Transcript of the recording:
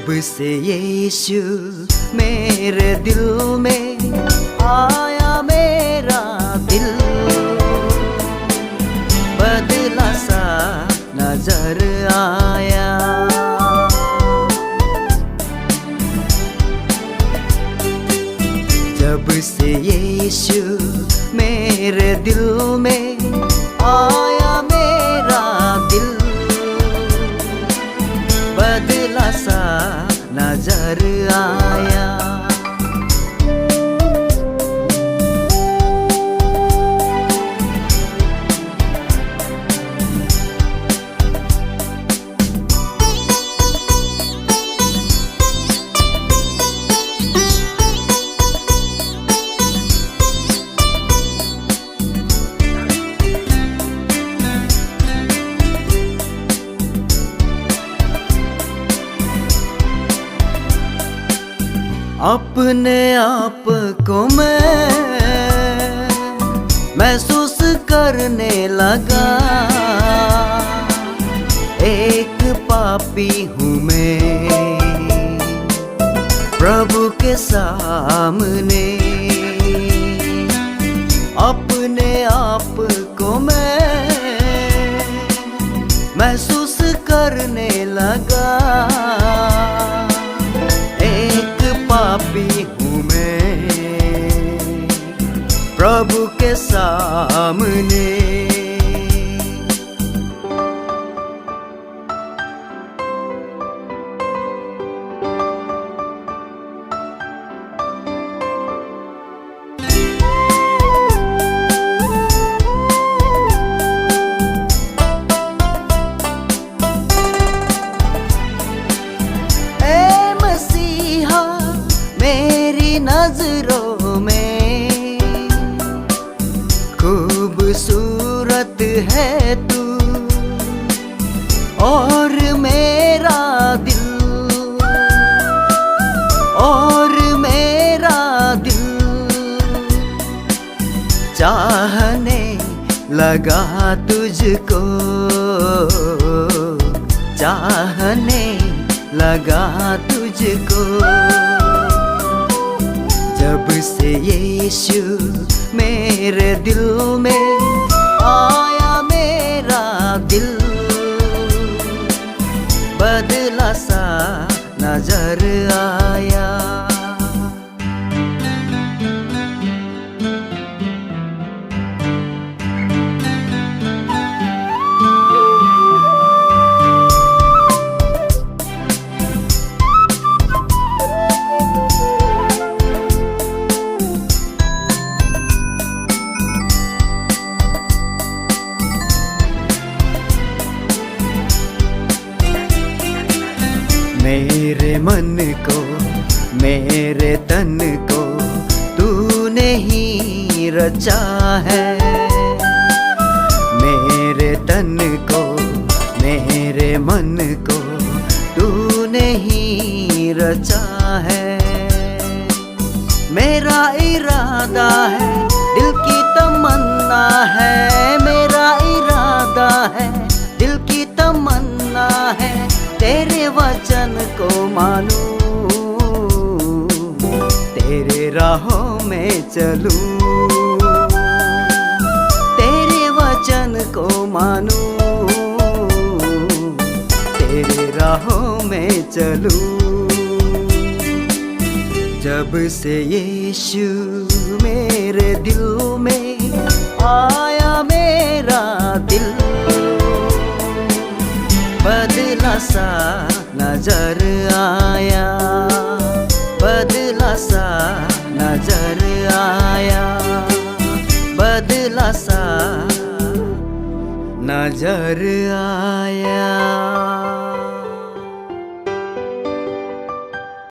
जब से यीशु मेरे दिल में आया, मेरा दिल बदला सा नजर आया। जब से यीशु मेरे दिल में आया, मेरा दिल बदला सा नजर आया। अपने आप को मैं महसूस करने लगा, एक पापी हूँ मैं प्रभु के सामने। अपने आप को मैं महसूस करने लगा, पापी हूँ मैं प्रभु के सामने। मेरी नजरों में खूबसूरत है तू, और मेरा दिल चाहने लगा तुझको, चाहने लगा तुझको। जब से यीशु मेरे दिल में आया, मेरा दिल बदला सा नजर आया। मेरे मन को, मेरे तन को तूने ही रचा है, मेरे तन को, मेरे मन को तूने ही रचा है। मेरा इरादा है, दिल की तमन्ना है, मेरा इरादा है, दिल की तमन्ना है, तेरे वचन को मानूं, तेरे राहों में चलूं, तेरे वचन को मानूं, तेरे राहों में चलूं। जब से यीशु मेरे दिल में आया, मेरा दिल बदला सा नजर आया, बदला सा नजर आया, बदला सा नजर आया।